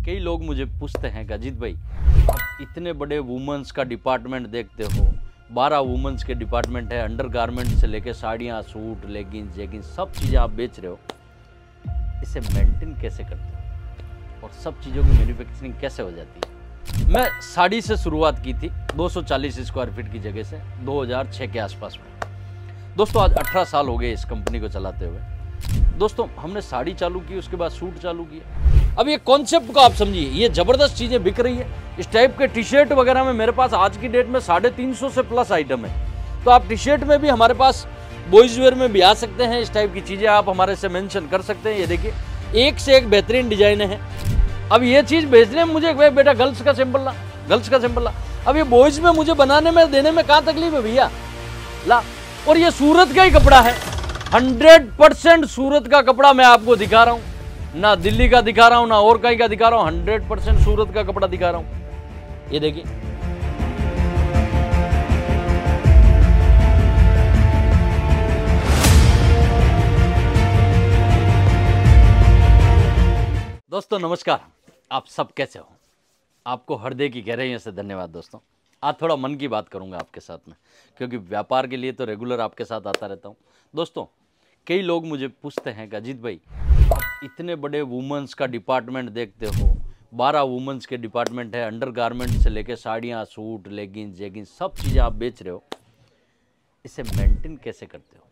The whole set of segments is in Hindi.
कई लोग मुझे पूछते हैं कि अजीत भाई, आप इतने बड़े वुमेंस का डिपार्टमेंट देखते हो, 12 वुमेंस के डिपार्टमेंट है, अंडरगारमेंट से लेके साड़ियाँ, सूट, लेगिंग्स, जेगिंग्स सब चीज़ें आप बेच रहे हो, इसे मेंटेन कैसे करते हो और सब चीज़ों की मैन्युफैक्चरिंग कैसे हो जाती है? मैं साड़ी से शुरुआत की थी 240 स्क्वायर फीट की जगह से 2006 के आसपास में। दोस्तों आज 18 साल हो गए इस कंपनी को चलाते हुए। दोस्तों हमने साड़ी चालू की, उसके बाद सूट चालू किया। अब ये कॉन्सेप्ट को आप समझिए, ये ज़बरदस्त चीज़ें बिक रही है। इस टाइप के टी शर्ट वगैरह में मेरे पास आज की डेट में 350 से प्लस आइटम है। तो आप टी शर्ट में भी हमारे पास बॉयज़ वेयर में भी आ सकते हैं। इस टाइप की चीज़ें आप हमारे से मेंशन कर सकते हैं। ये देखिए एक से एक बेहतरीन डिजाइन है। अब ये चीज़ भेजने में मुझे बेटा गर्ल्स का सैंपल ला, गर्ल्स का सैंपल ला। अब ये बॉयज़ में मुझे बनाने में देने में कहाँ तकलीफ है भैया, ला। और ये सूरत का ही कपड़ा है, 100% सूरत का कपड़ा मैं आपको दिखा रहा हूं, ना दिल्ली का दिखा रहा हूं ना और कहीं का दिखा रहा हूं, 100% सूरत का कपड़ा दिखा रहा हूं। ये देखिए दोस्तों नमस्कार, आप सब कैसे हो? आपको हृदय की गहराइयों से धन्यवाद। दोस्तों आज थोड़ा मन की बात करूंगा आपके साथ में, क्योंकि व्यापार के लिए तो रेगुलर आपके साथ आता रहता हूं। दोस्तों कई लोग मुझे पूछते हैं कि अजीत भाई, आप इतने बड़े वुमेंस का डिपार्टमेंट देखते हो, 12 वुमेंस के डिपार्टमेंट है, अंडरगारमेंट से लेके साड़ियाँ, सूट, लेगिंग्स, जेगिंग्स सब चीज़ें आप बेच रहे हो, इसे मेंटेन कैसे करते हो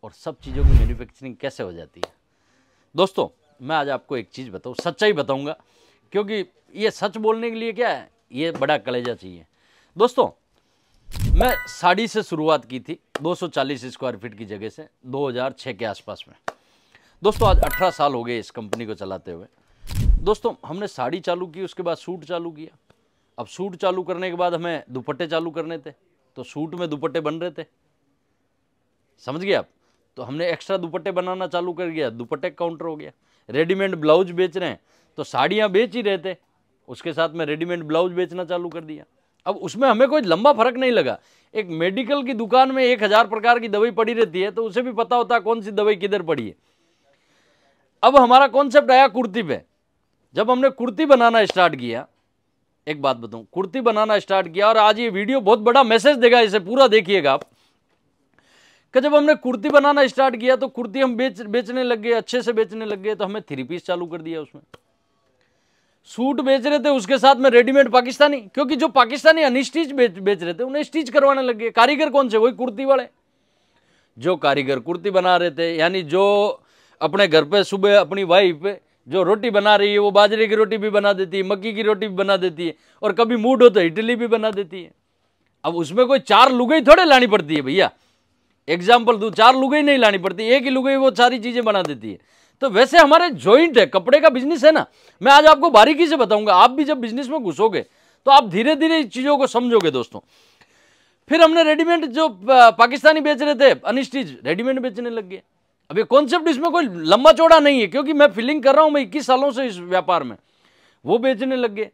और सब चीज़ों की मैन्युफैक्चरिंग कैसे हो जाती है? दोस्तों मैं आज आपको एक चीज़ बताऊँ, सच्चाई बताऊँगा, क्योंकि ये सच बोलने के लिए क्या है, ये बड़ा कलेजा चाहिए। दोस्तों मैं साड़ी से शुरुआत की थी 240 स्क्वायर फीट की जगह से 2006 के आसपास में। दोस्तों आज 18 साल हो गए इस कंपनी को चलाते हुए। दोस्तों हमने साड़ी चालू की, उसके बाद सूट चालू किया। अब सूट चालू करने के बाद हमें दुपट्टे चालू करने थे, तो सूट में दुपट्टे बन रहे थे, समझ गए आप? तो हमने एक्स्ट्रा दुपट्टे बनाना चालू कर दिया, दुपट्टे काउंटर हो गया। रेडीमेड ब्लाउज बेच रहे हैं, तो साड़ियाँ बेच ही रहे थे, उसके साथ में रेडीमेड ब्लाउज बेचना चालू कर दिया। अब उसमें हमें कोई लंबा फर्क नहीं लगा। एक मेडिकल की दुकान में 1000 प्रकार की दवाई पड़ी रहती है, तो उसे भी पता होता है कौन सी दवाई किधर पड़ी है। अब हमारा कॉन्सेप्ट आया कुर्ती पे। जब हमने कुर्ती बनाना स्टार्ट किया, एक बात बताऊं, कुर्ती बनाना स्टार्ट किया, और आज ये वीडियो बहुत बड़ा मैसेज देगा, इसे पूरा देखिएगा आप, कि जब हमने कुर्ती बनाना स्टार्ट किया तो कुर्ती हम बेचने लग गए, अच्छे से बेचने लग गए, तो हमें 3 पीस चालू कर दिया। उसमें सूट बेच रहे थे, उसके साथ में रेडीमेड पाकिस्तानी, क्योंकि जो पाकिस्तानी अनस्टिच बेच रहे थे उन्हें स्टिच करवाने लग गए। कारीगर कौन से? वही कुर्ती वाले। जो कारीगर कुर्ती बना रहे थे, यानी जो अपने घर पे सुबह अपनी वाइफ जो रोटी बना रही है, वो बाजरे की रोटी भी बना देती है, मक्की की रोटी भी बना देती है, और कभी मूड हो तो इडली भी बना देती है। अब उसमें कोई 4 लुगाई थोड़े लानी पड़ती है भैया, एग्जाम्पल दूं, 4 लुगाई नहीं लानी पड़ती, एक ही लुगाई वो सारी चीजें बना देती है। तो वैसे हमारे जॉइंट है, कपड़े का बिजनेस है ना। मैं आज आपको बारीकी से बताऊंगा, आप भी जब बिजनेस में घुसोगे तो आप धीरे धीरे इस चीजों को समझोगे। दोस्तों फिर हमने रेडीमेड जो पाकिस्तानी बेच रहे थे अनस्टिच, रेडीमेड बेचने लग गए। अब ये कॉन्सेप्ट इसमें कोई लंबा चौड़ा नहीं है, क्योंकि मैं फीलिंग कर रहा हूं, मैं 21 सालों से इस व्यापार में, वो बेचने लग गए।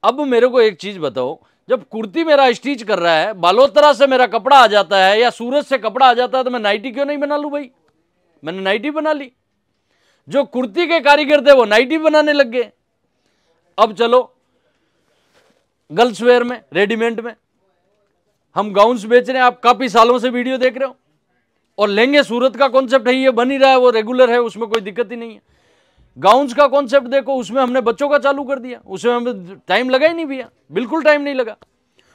अब मेरे को एक चीज बताओ, जब कुर्ती मेरा स्टिच कर रहा है, बालोतरा से मेरा कपड़ा आ जाता है या सूरत से कपड़ा आ जाता है, तो मैं नाइटी क्यों नहीं बना लूं भाई? मैंने नाइटी बना ली। जो कुर्ती के कारीगर थे वो नाइटी बनाने लग गए। अब चलो गर्ल्स वेयर में, रेडीमेड में हम गाउन्स बेच रहे हैं, आप काफी सालों से वीडियो देख रहे हो, और लहंगे सूरत का कॉन्सेप्ट है, ये बन ही रहा है, वो रेगुलर है, उसमें कोई दिक्कत ही नहीं है। गाउन्स का कॉन्सेप्ट देखो, उसमें हमने बच्चों का चालू कर दिया, उसमें हमें टाइम लगा ही नहीं भैया, बिल्कुल टाइम नहीं लगा।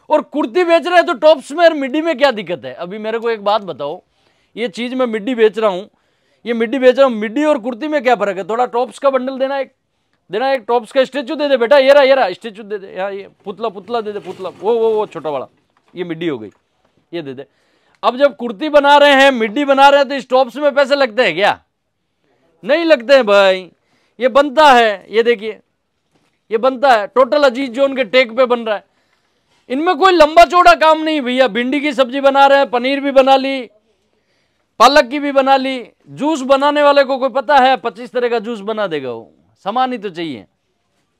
और कुर्ती बेच रहे हैं तो टॉप्स में और मिड्डी में क्या दिक्कत है? अभी मेरे को एक बात बताओ, ये चीज मैं मिड्डी बेच रहा हूं, ये मिड्डी बेच रहा हूं, मिड्डी और कुर्ती में क्या फर्क है? थोड़ा टॉप्स का बंडल देना, एक टॉप्स का स्टेचू दे दे बेटा, ये रहा स्टेचू दे दे, यहाँ ये पुतला दे दे, पुतला वो छोटा वाला, ये मिड्डी हो गई, ये दे दे। अब जब कुर्ती बना रहे हैं, मिड्डी बना रहे हैं, तो इस टॉप्स में पैसे लगते हैं क्या? नहीं लगते हैं भाई, ये बनता है, ये देखिए ये बनता है, टोटल अजीज जोन के टेक पे बन रहा है। इनमें कोई लंबा चौड़ा काम नहीं भैया। भिंडी की सब्जी बना रहे हैं, पनीर भी बना ली, पालक की भी बना ली। जूस बनाने वाले को कोई पता है 25 तरह का जूस बना देगा, वो सामान ही तो चाहिए,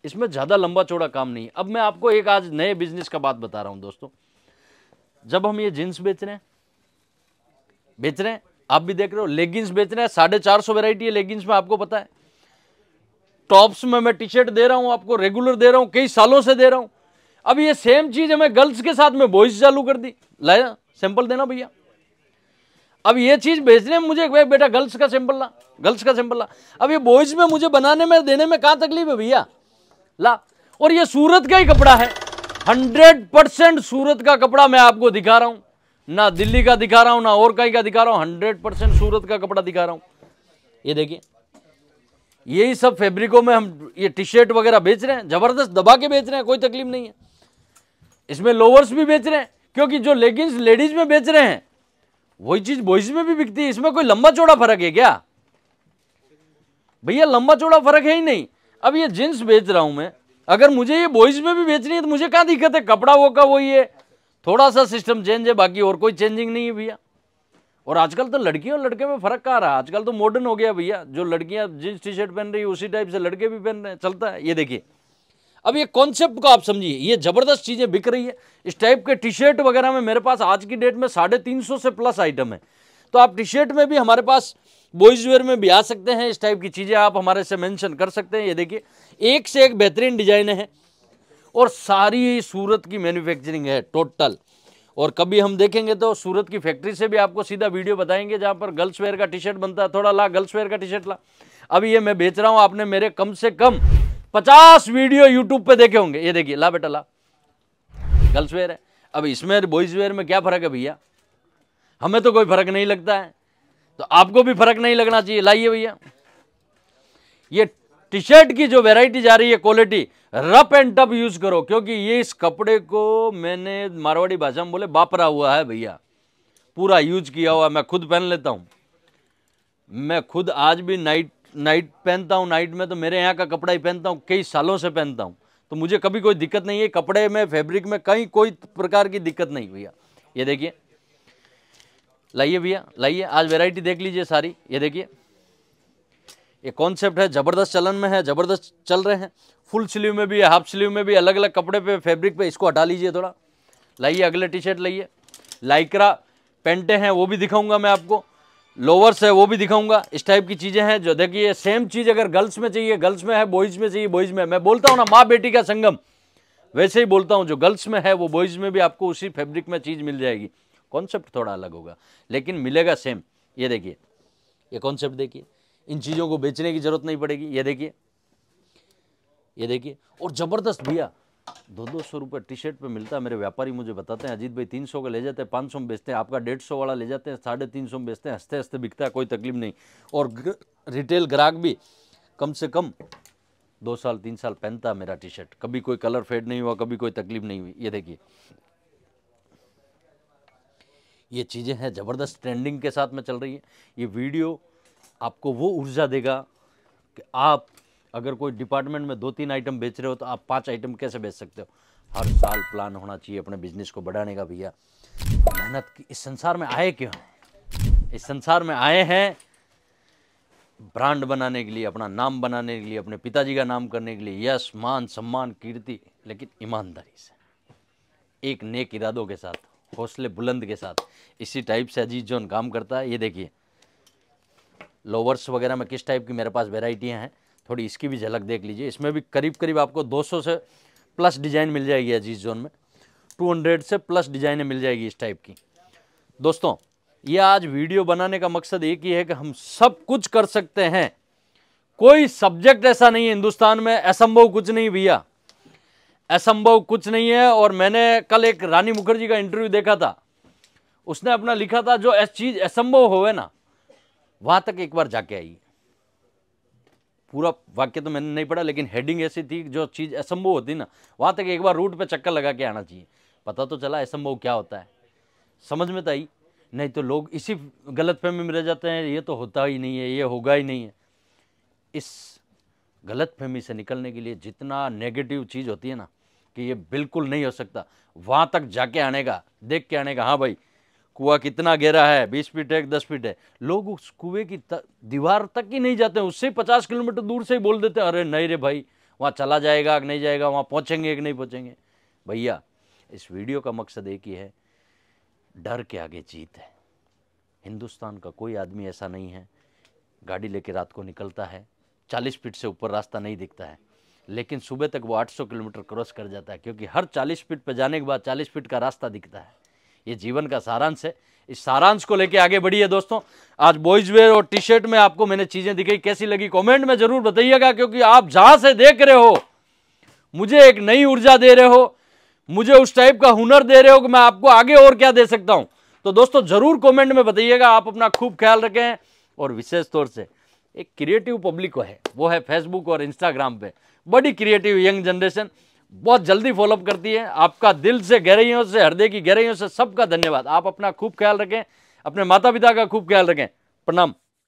इसमें ज्यादा लंबा चौड़ा काम नहीं। अब मैं आपको एक आज नए बिजनेस का बात बता रहा हूं दोस्तों। जब हम ये जींस बेच रहे हैं, आप भी देख रहे हो, लेगिंग्स बेच रहे हैं, 450 वैरायटी है लेगिंग्स में, आपको पता है। टॉप्स में मैं टी शर्ट दे रहा हूं आपको, रेगुलर दे रहा हूं, कई सालों से दे रहा हूं। अब ये सेम चीज हमें गर्ल्स के साथ में बॉयज चालू कर दी, लाया सैंपल देना भैया। अब ये चीज बेचने में मुझे बेटा गर्ल्स का सैंपल ला, गर्ल्स का सैंपल ला। अब ये बॉयज में मुझे बनाने में देने में कहां तकलीफ है भैया, ला। और ये सूरत का ही कपड़ा है, 100% सूरत का कपड़ा मैं आपको दिखा रहा हूं, ना दिल्ली का दिखा रहा हूं ना और कहीं का दिखा रहा हूं, 100% सूरत का कपड़ा दिखा रहा हूं। ये देखिए, यही सब फैब्रिकों में हम ये टी शर्ट वगैरह बेच रहे हैं, जबरदस्त दबा के बेच रहे हैं, कोई तकलीफ नहीं है। इसमें लोवर्स भी बेच रहे हैं, क्योंकि जो लेगिंग्स लेडीज में बेच रहे हैं वही चीज बॉयज में भी बिकती है। इसमें कोई लंबा चौड़ा फर्क है क्या भैया? लंबा चौड़ा फर्क है ही नहीं। अब ये जींस बेच रहा हूं मैं, अगर मुझे ये बॉयज में भी बेचनी है तो मुझे क्या दिक्कत है? कपड़ा वो का वही है, थोड़ा सा सिस्टम चेंज है, बाकी और कोई चेंजिंग नहीं है भैया। और आजकल तो लड़कियों और लड़के में फर्क कहाँ रहा, आजकल तो मॉडर्न हो गया भैया। जो लड़कियां जींस टी शर्ट पहन रही है उसी टाइप से लड़के भी पहन रहे हैं, चलता है। ये देखिए, अब ये कॉन्सेप्ट को आप समझिए, ये जबरदस्त चीजें बिक रही है। इस टाइप के टी शर्ट वगैरह में मेरे पास आज की डेट में 350 से प्लस आइटम है। तो आप टी शर्ट में भी हमारे पास बॉयज वेयर में भी आ सकते हैं, इस टाइप की चीजें आप हमारे से मेंशन कर सकते हैं। ये देखिए, एक से एक बेहतरीन डिजाइन है और सारी सूरत की मैन्युफैक्चरिंग है टोटल। और कभी हम देखेंगे तो सूरत की फैक्ट्री से भी आपको सीधा वीडियो बताएंगे जहां पर गर्ल्स वेयर का टी शर्ट बनता है। थोड़ा ला गर्ल्स वेयर का टी शर्ट ला। अभी ये मैं बेच रहा हूं, आपने मेरे कम से कम 50 वीडियो यूट्यूब पे देखे होंगे। ये देखिए, ला बेटा ला, गर्ल्स वेयर है। अब इसमें बॉयज वेयर में क्या फर्क है भैया? हमें तो कोई फर्क नहीं लगता है, तो आपको भी फर्क नहीं लगना चाहिए। लाइए भैया, ये टी शर्ट की जो वैरायटी जा रही है, quality rough and tough use करो, क्योंकि ये इस कपड़े को मैंने मारवाड़ी भाषा में बोले बापरा हुआ है भैया, पूरा यूज किया हुआ। मैं खुद पहन लेता हूं, मैं खुद आज भी नाइट पहनता हूं। नाइट में तो मेरे यहाँ का कपड़ा ही पहनता हूं, कई सालों से पहनता हूं, तो मुझे कभी कोई दिक्कत नहीं है कपड़े में, फैब्रिक में कहीं कोई प्रकार की दिक्कत नहीं भैया। ये देखिए, लाइए भैया लाइए, आज वैरायटी देख लीजिए सारी। ये देखिए, ये कॉन्सेप्ट है, जबरदस्त चलन में है, जबरदस्त चल रहे हैं। फुल स्लीव में भी है, हाफ स्लीव में भी, अलग अलग कपड़े पे, फैब्रिक पे। इसको हटा लीजिए थोड़ा, लाइए अगले टी शर्ट लाइए। लाइक्रा पेंटे हैं वो भी दिखाऊंगा मैं आपको, लोवर्स है वो भी दिखाऊंगा। इस टाइप की चीजें हैं जो देखिए, सेम चीज अगर गर्ल्स में चाहिए गर्ल्स में है, बॉयज में चाहिए बॉयज में। मैं बोलता हूँ ना माँ बेटी का संगम, वैसे ही बोलता हूँ, जो गर्ल्स में है वो बॉयज में भी आपको उसी फैब्रिक में चीज मिल जाएगी। कॉन्सेप्ट थोड़ा अलग होगा लेकिन मिलेगा सेम। ये देखिए, ये कॉन्सेप्ट देखिए, इन चीज़ों को बेचने की जरूरत नहीं पड़ेगी। ये देखिए, ये देखिए, और ज़बरदस्त भैया 200-200 रुपये टी शर्ट पे मिलता है। मेरे व्यापारी मुझे बताते हैं, अजीत भाई 300 का ले जाते हैं, 500 में बेचते हैं, आपका 150 वाला ले जाते हैं, 350 में बेचते हैं, हंसते हंसते बिकता है, कोई तकलीफ नहीं। और रिटेल ग्राहक भी कम से कम 2 साल 3 साल पहनता है मेरा टी शर्ट, कभी कोई कलर फेड नहीं हुआ, कभी कोई तकलीफ नहीं हुई। ये देखिए, ये चीज़ें हैं ज़बरदस्त, ट्रेंडिंग के साथ में चल रही है। ये वीडियो आपको वो ऊर्जा देगा कि आप अगर कोई डिपार्टमेंट में 2-3 आइटम बेच रहे हो तो आप 5 आइटम कैसे बेच सकते हो। हर साल प्लान होना चाहिए अपने बिजनेस को बढ़ाने का भैया। मेहनत की इस संसार में आए क्यों हैं? इस संसार में आए हैं ब्रांड बनाने के लिए, अपना नाम बनाने के लिए, अपने पिताजी का नाम करने के लिए, यश मान सम्मान कीर्ति, लेकिन ईमानदारी से, एक नेक इरादों के साथ, हौसले बुलंद के साथ। इसी टाइप से अजीज जोन काम करता है। ये देखिए, लोवर्स वगैरह में किस टाइप की मेरे पास वेराइटियाँ हैं, थोड़ी इसकी भी झलक देख लीजिए। इसमें भी करीब करीब आपको 200 से प्लस डिज़ाइन मिल जाएगी अजीज जोन में, 200 से प्लस डिज़ाइनें मिल जाएगी इस टाइप की। दोस्तों, ये आज वीडियो बनाने का मकसद एक ही है कि हम सब कुछ कर सकते हैं, कोई सब्जेक्ट ऐसा नहीं है हिंदुस्तान में असंभव कुछ नहीं भैया, असंभव कुछ नहीं है। और मैंने कल एक रानी मुखर्जी का इंटरव्यू देखा था, उसने अपना लिखा था जो चीज असंभव होवे ना वहां तक एक बार जाके आई। पूरा वाक्य तो मैंने नहीं पढ़ा, लेकिन हेडिंग ऐसी थी, जो चीज असंभव होती ना वहां तक एक बार रूट पे चक्कर लगा के आना चाहिए, पता तो चला असंभव क्या होता है, समझ में तो आई। नहीं तो लोग इसी गलतफहमी में रह जाते हैं, ये तो होता ही नहीं है, ये होगा ही नहीं है। इस गलतफहमी से निकलने के लिए जितना नेगेटिव चीज़ होती है ना कि ये बिल्कुल नहीं हो सकता, वहाँ तक जाके आने का, देख के आने का। हाँ भाई, कुआं कितना गहरा है, 20 फीट है 10 फीट है, लोग उस कुएं की दीवार तक ही नहीं जाते, उससे 50 किलोमीटर दूर से ही बोल देते हैं, अरे नहीं रे भाई वहाँ चला जाएगा कि नहीं जाएगा, वहाँ पहुँचेंगे कि नहीं पहुँचेंगे। भैया, इस वीडियो का मकसद एक ही है, डर के आगे जीत है। हिंदुस्तान का कोई आदमी ऐसा नहीं है गाड़ी लेके रात को निकलता है, 40 फीट से ऊपर रास्ता नहीं दिखता है, लेकिन सुबह तक वो 800 किलोमीटर क्रॉस कर जाता है, क्योंकि हर 40 फीट पर जाने के बाद 40 फीट का रास्ता दिखता है। ये जीवन का सारांश है। इस सारांश को लेके आगे बढ़िए दोस्तों। आज बॉयज वेयर और टी शर्ट में आपको मैंने चीजें दिखाई, कैसी लगी कमेंट में जरूर बताइएगा, क्योंकि आप जहां से देख रहे हो मुझे एक नई ऊर्जा दे रहे हो, मुझे उस टाइप का हुनर दे रहे हो कि मैं आपको आगे और क्या दे सकता हूं। तो दोस्तों जरूर कमेंट में बताइएगा। आप अपना खूब ख्याल रखें, और विशेष तौर से एक क्रिएटिव पब्लिक है, वो है फेसबुक और इंस्टाग्राम पे, बड़ी क्रिएटिव यंग जनरेशन बहुत जल्दी फॉलोअप करती है। आपका दिल से गहराइयों से, हृदय की गहराइयों से सबका धन्यवाद। आप अपना खूब ख्याल रखें, अपने माता पिता का खूब ख्याल रखें। प्रणाम।